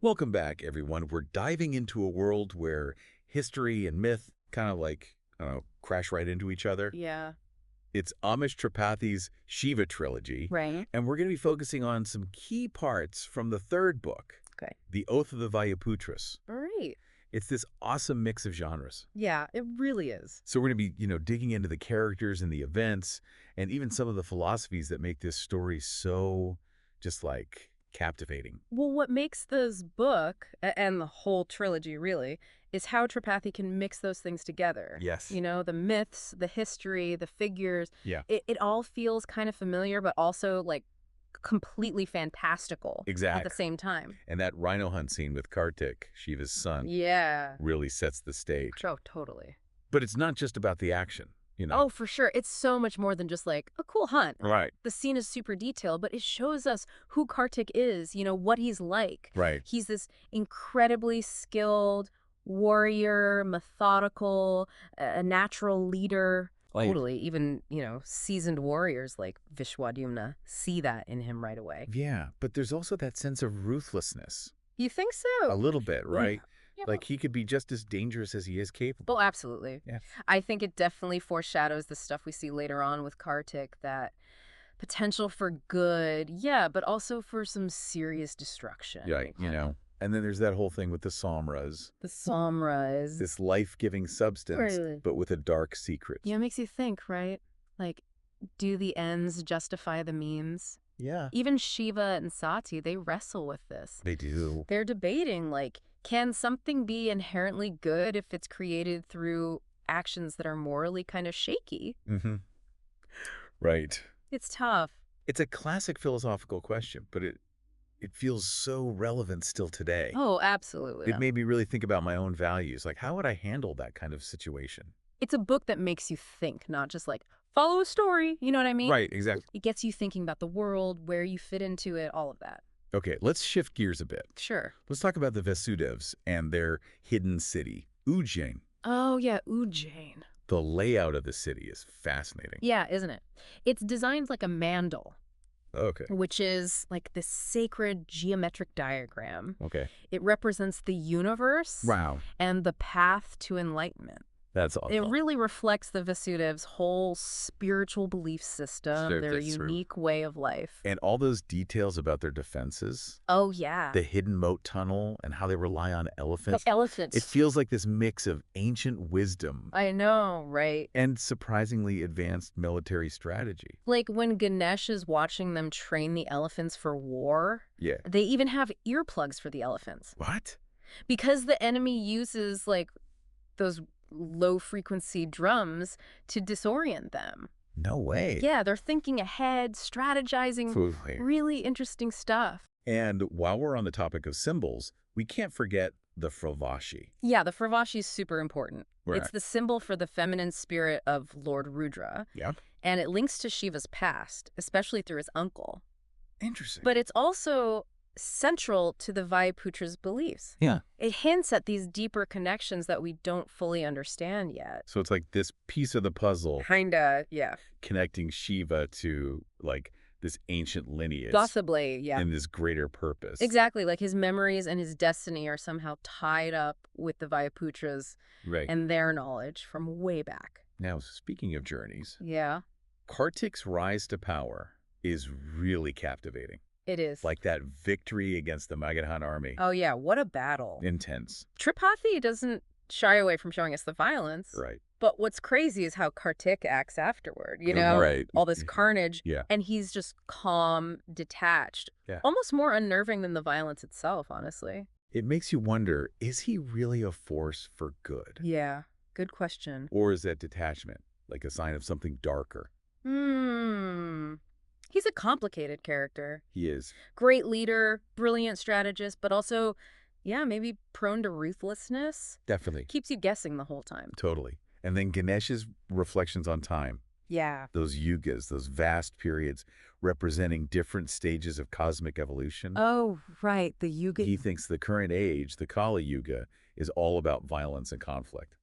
Welcome back, everyone. We're diving into a world where history and myth kind of like, I don't know, crash right into each other. Yeah. It's Amish Tripathi's Shiva Trilogy, Right. and we're going to be focusing on some key parts from the third book, Okay. The Oath of the Vayaputras. All right. It's this awesome mix of genres. Yeah, it really is. So we're going to be, digging into the characters and the events, and even some of the philosophies that make this story so just like captivating. Well, what makes this book and the whole trilogy really is how Tripathi can mix those things together. Yes. You know, the myths, the history, the figures. Yeah. It all feels kind of familiar, but also like completely fantastical at Exactly. the same time. And that rhino hunt scene with Kartik, Shiva's son, Yeah. really sets the stage. Oh, totally. But it's not just about the action, Oh, for sure. It's so much more than just like a cool hunt. Right. The scene is super detailed, but it shows us who Kartik is, what he's like. Right. He's this incredibly skilled warrior, methodical, a natural leader. Totally. Even, seasoned warriors like Vishwadumna see that in him right away. Yeah, but there's also that sense of ruthlessness. You think A so? little bit, right? Yeah. Like he could be just as dangerous as he is capable. Well, absolutely. Yeah. I think it definitely foreshadows the stuff we see later on with Kartik, that potential for good, yeah, but also for some serious destruction. Yeah, And then there's that whole thing with the Samras, The Samras. this life-giving substance, Right. but with a dark secret. Yeah, it makes you think, right? Like, do the ends justify the means? Yeah. Even Shiva and Sati, they wrestle with this. They do. They're debating, like, can something be inherently good if it's created through actions that are morally kind of shaky? Mm-hmm. Right. It's tough. It's a classic philosophical question, but it feels so relevant still today. Oh, absolutely. It made me really think about my own values. Like, how would I handle that kind of situation? It's a book that makes you think, not just like, follow a story. You know what I mean? Right, exactly. It gets you thinking about the world, where you fit into it, all of that. Okay, let's shift gears a bit. Sure. Let's talk about the Vasudevs and their hidden city, Ujjain. Oh, yeah, Ujjain. The layout of the city is fascinating. Yeah, isn't it? It's designed like a mandal, Okay. which is like this sacred geometric diagram. Okay. It represents the universe Wow. and the path to enlightenment. That's awesome. It really reflects the Vasudevs' whole spiritual belief system, Sure, their that's true. unique way of life. And all those details about their defenses, Oh, yeah. the hidden moat tunnel, and how they rely on elephants. Elephants. It feels like this mix of ancient wisdom I know, right? and surprisingly advanced military strategy. Like when Ganesh is watching them train the elephants for war, Yeah. they even have earplugs for the elephants. What? Because the enemy uses like those low-frequency drums to disorient them. No way. Yeah, they're thinking ahead, strategizing, Absolutely. really interesting stuff. And while we're on the topic of symbols, we can't forget the Fravashi. Yeah, the Fravashi is super important. Right. It's the symbol for the feminine spirit of Lord Rudra, Yeah. and it links to Shiva's past, especially through his uncle. Interesting. But it's also central to the Vayaputra's beliefs. Yeah. It hints at these deeper connections that we don't fully understand yet. So it's like this piece of the puzzle Kinda, yeah. connecting Shiva to like this ancient lineage Possibly, yeah. and this greater purpose. Exactly, like his memories and his destiny are somehow tied up with the Vayaputras Right. and their knowledge from way back. Now, speaking of journeys, Yeah, Kartik's rise to power is really captivating. it is. Like that victory against the Magadhan army. Oh yeah, what a battle. Intense. Tripathi doesn't shy away from showing us the violence. Right. But what's crazy is how Kartik acts afterward, you know? Right. All this carnage. Yeah. And he's just calm, detached. Yeah. Almost more unnerving than the violence itself, honestly. It makes you wonder, is he really a force for good? Yeah, good question. Or is that detachment like a sign of something darker? He's a complicated character. He is. Great leader, brilliant strategist, but also, yeah, maybe prone to ruthlessness. Definitely. Keeps you guessing the whole time. Totally. And then Ganesh's reflections on time. Yeah. Those yugas, those vast periods representing different stages of cosmic evolution. Oh, right. The Yuga. He thinks the current age, the Kali Yuga, is all about violence and conflict.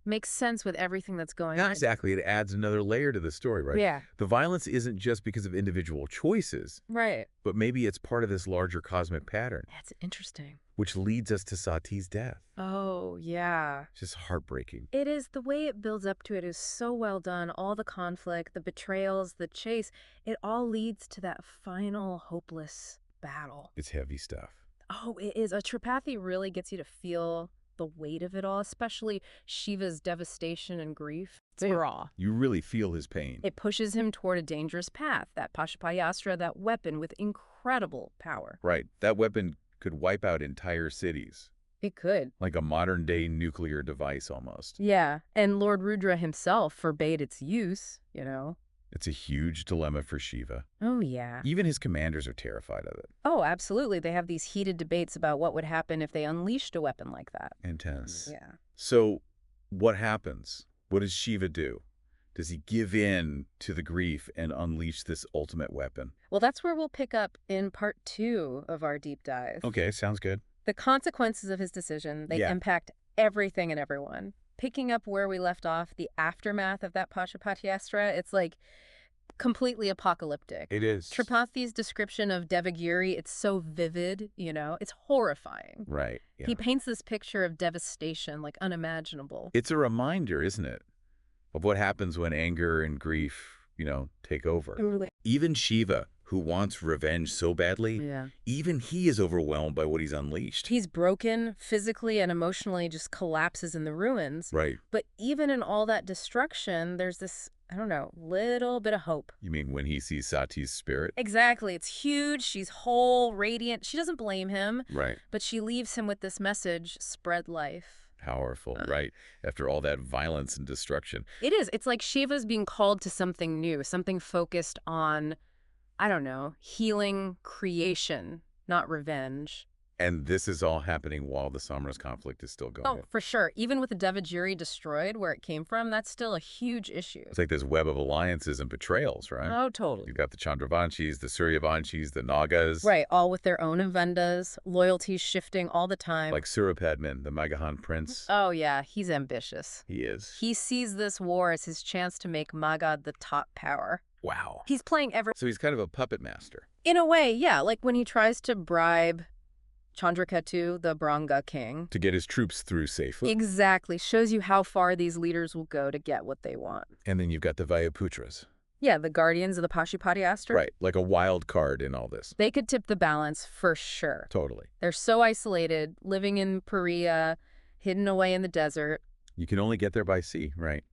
Makes sense with everything that's going Yeah, on. exactly. It adds another layer to the story, right? Yeah. The violence isn't just because of individual choices, Right. but maybe it's part of this larger cosmic pattern, That's interesting. which leads us to Sati's death. Oh, yeah. It's just heartbreaking. It is. The way it builds up to it is so well done. All the conflict, the betrayals, the chase, it all leads to that final hopeless battle. It's heavy stuff. Oh, it is. A Tripathi really gets you to feel the weight of it all, especially Shiva's devastation and grief. It's raw. You really feel his pain. It pushes him toward a dangerous path, that Pashupayastra, that weapon with incredible power. Right. That weapon could wipe out entire cities. It could. Like a modern-day nuclear device, almost. Yeah, and Lord Rudra himself forbade its use, It's a huge dilemma for Shiva. Oh, yeah. Even his commanders are terrified of it. Oh, absolutely. They have these heated debates about what would happen if they unleashed a weapon like that. Intense. Yeah. So, what happens? What does Shiva do? Does he give in to the grief and unleash this ultimate weapon? Well, that's where we'll pick up in part 2 of our deep dive. Okay, sounds good. The consequences of his decision, they impact everything and everyone. Picking up where we left off, the aftermath of that Pashupatiastra, it's like completely apocalyptic. It is. Tripathi's description of Devagiri, it's so vivid, it's horrifying. Right. Yeah. He paints this picture of devastation, like unimaginable. It's a reminder, isn't it, of what happens when anger and grief, take over. Even Shiva, who wants revenge so badly, even he is overwhelmed by what he's unleashed. He's broken physically and emotionally, just collapses in the ruins. Right. But even in all that destruction, there's this, little bit of hope. You mean when he sees Sati's spirit? Exactly. It's huge. She's whole, radiant. She doesn't blame him. Right. But she leaves him with this message, spread life. Powerful, right? After all that violence and destruction. It is. It's like Shiva's being called to something new, something focused on, healing, creation, not revenge. And this is all happening while the Samras conflict is still going. Oh, for sure. Even with the Devagiri destroyed where it came from, that's still a huge issue. It's like this web of alliances and betrayals, right? Oh, totally. You've got the Chandravanshis, the Suryavanshis, the Nagas. Right, all with their own agendas, loyalties shifting all the time. Like Surapadman, the Magahan prince. Oh, yeah, he's ambitious. He is. He sees this war as his chance to make Magad the top power. Wow. He's playing So he's kind of a puppet master. In a way, yeah, like when he tries to bribe Chandraketu, the Branga king. To get his troops through safely. Exactly. Shows you how far these leaders will go to get what they want. And then you've got the Vayaputras. Yeah, the guardians of the Pashupatiastra. Right, like a wild card in all this. They could tip the balance for sure. Totally. They're so isolated, living in Pariya, hidden away in the desert. You can only get there by sea, right?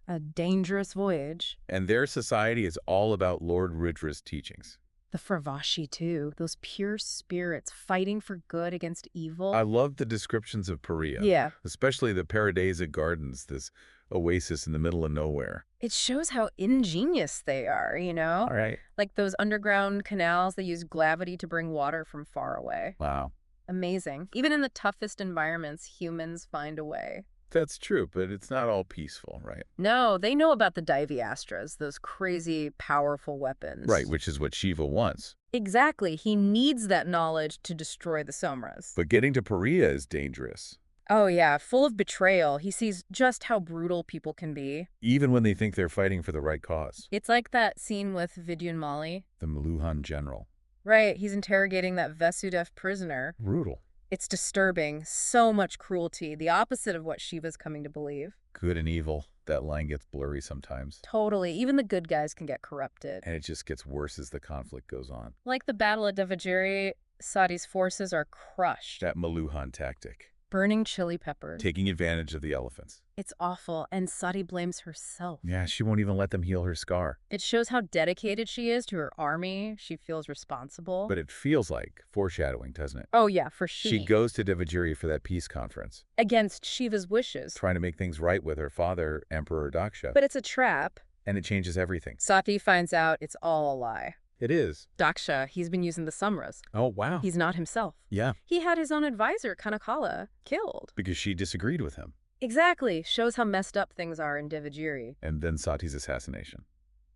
A dangerous voyage. And their society is all about Lord Rudra's teachings. The Fravashi, too. Those pure spirits fighting for good against evil. I love the descriptions of Pariya. Yeah. Especially the Paradisa Gardens, this oasis in the middle of nowhere. It shows how ingenious they are, All right. Like those underground canals that use gravity to bring water from far away. Wow. Amazing. Even in the toughest environments, humans find a way. That's true, but it's not all peaceful, right? No, they know about the Daivyastras, those crazy, powerful weapons. Right, which is what Shiva wants. Exactly. He needs that knowledge to destroy the Somras. But getting to Pariya is dangerous. Oh, yeah, full of betrayal. He sees just how brutal people can be. Even when they think they're fighting for the right cause. It's like that scene with Vidyunmali. The Meluhan general. Right, he's interrogating that Vasudevs prisoner. Brutal. It's disturbing. So much cruelty. The opposite of what Shiva's coming to believe. Good and evil. That line gets blurry sometimes. Totally. Even the good guys can get corrupted. And it just gets worse as the conflict goes on. Like the Battle of Devagiri, Sati's forces are crushed. That Meluhan tactic. Burning chili peppers. Taking advantage of the elephants. It's awful, and Sati blames herself. Yeah, she won't even let them heal her scar. It shows how dedicated she is to her army. She feels responsible. But it feels like foreshadowing, doesn't it? Oh, yeah, for sure. She goes to Devagiri for that peace conference. Against Shiva's wishes. Trying to make things right with her father, Emperor Daksha. But it's a trap. And it changes everything. Sati finds out it's all a lie. It is. Daksha, he's been using the Samras. Oh, wow. He's not himself. Yeah. He had his own advisor, Kanakala, killed. Because she disagreed with him. Exactly. Shows how messed up things are in Devagiri. And then Sati's assassination.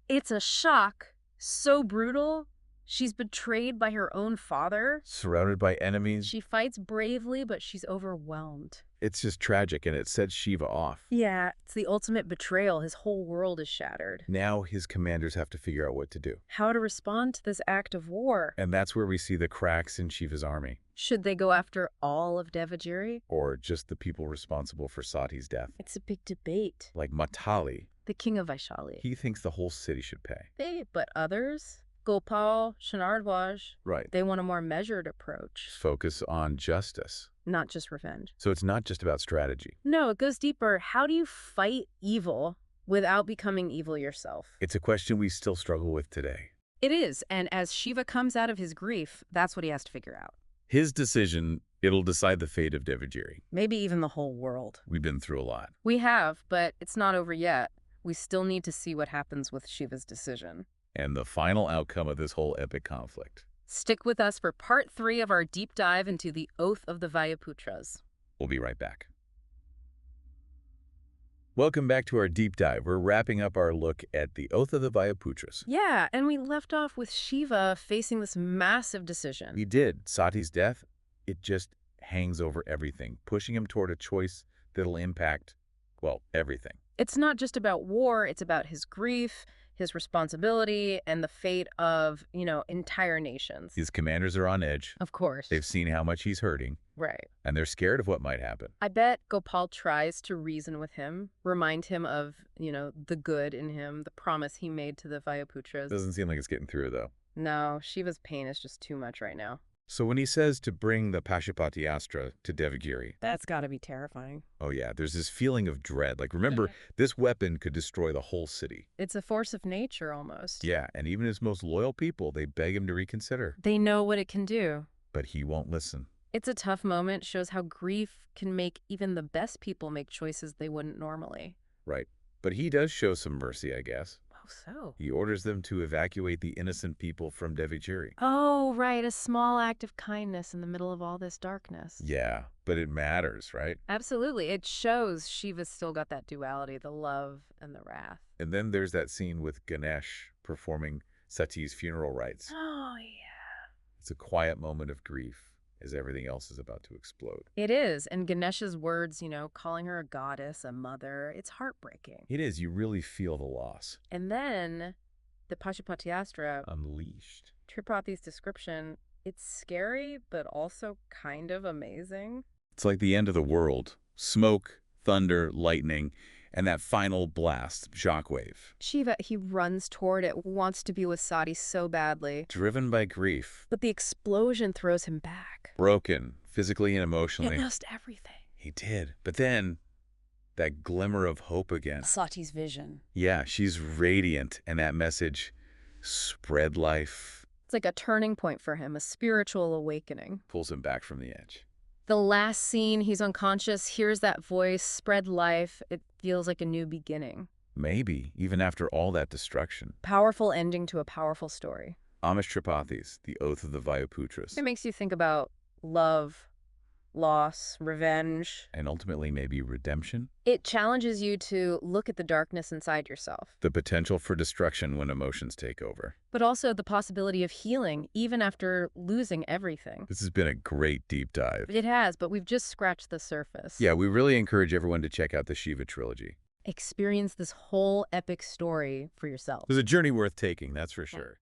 It's a shock. So brutal. She's betrayed by her own father. Surrounded by enemies. She fights bravely, but she's overwhelmed. It's just tragic, and it sets Shiva off. Yeah, it's the ultimate betrayal. His whole world is shattered. Now his commanders have to figure out what to do. How to respond to this act of war. And that's where we see the cracks in Shiva's army. Should they go after all of Devagiri? Or just the people responsible for Sati's death? It's a big debate. Like Matali. The king of Vaishali. He thinks the whole city should pay. But others? Gopal, Shanardwaj. Right. They want a more measured approach. Focus on justice. Not just revenge. So it's not just about strategy. No, it goes deeper. How do you fight evil without becoming evil yourself? It's a question we still struggle with today. It is, and as Shiva comes out of his grief, that's what he has to figure out. His decision, it'll decide the fate of Devagiri. Maybe even the whole world. We've been through a lot. We have, but it's not over yet. We still need to see what happens with Shiva's decision. And the final outcome of this whole epic conflict. Stick with us for part 3 of our deep dive into the Oath of the Vayaputras. We'll be right back. Welcome back to our deep dive. We're wrapping up our look at the Oath of the Vayaputras. Yeah, and we left off with Shiva facing this massive decision. We did. Sati's death, it just hangs over everything, pushing him toward a choice that'll impact, well, everything. It's not just about war, it's about his grief, his responsibility, and the fate of, entire nations. His commanders are on edge. Of course. They've seen how much he's hurting. Right. And they're scared of what might happen. I bet Gopal tries to reason with him, remind him of, the good in him, the promise he made to the Vayaputras. Doesn't seem like it's getting through, though. No, Shiva's pain is just too much right now. So when he says to bring the Pashupati Astra to Devagiri... That's gotta be terrifying. Oh yeah, there's this feeling of dread. Like, remember, this weapon could destroy the whole city. It's a force of nature, almost. Yeah, and even his most loyal people, they beg him to reconsider. They know what it can do. But he won't listen. It's a tough moment, shows how grief can make even the best people make choices they wouldn't normally. Right. But he does show some mercy, I guess. So? He orders them to evacuate the innocent people from Devagiri. Oh, right. A small act of kindness in the middle of all this darkness. Yeah, but it matters, right? Absolutely. It shows Shiva's still got that duality, the love and the wrath. And then there's that scene with Ganesh performing Sati's funeral rites. Oh, yeah. It's a quiet moment of grief as everything else is about to explode. It is. And Ganesh's words, calling her a goddess, a mother, it's heartbreaking. It is. You really feel the loss. And then the Pashupati Astra. Unleashed. Tripathi's description, it's scary, but also kind of amazing. It's like the end of the world. Smoke, thunder, lightning, and that final blast, shockwave. Shiva, he runs toward it, wants to be with Sati so badly. Driven by grief. But the explosion throws him back. Broken, physically and emotionally. He lost everything. He did. But then, that glimmer of hope again. Sati's vision. Yeah, she's radiant, and that message, spread life. It's like a turning point for him, a spiritual awakening. Pulls him back from the edge. The last scene, he's unconscious, hears that voice, spread life. It feels like a new beginning. Maybe, even after all that destruction. Powerful ending to a powerful story. Amish Tripathis, The Oath of the Vayaputras. It makes you think about love, loss, revenge. And ultimately maybe redemption? It challenges you to look at the darkness inside yourself. The potential for destruction when emotions take over. But also the possibility of healing, even after losing everything. This has been a great deep dive. It has, but we've just scratched the surface. Yeah, we really encourage everyone to check out the Shiva Trilogy. Experience this whole epic story for yourself. It's a journey worth taking, that's for sure.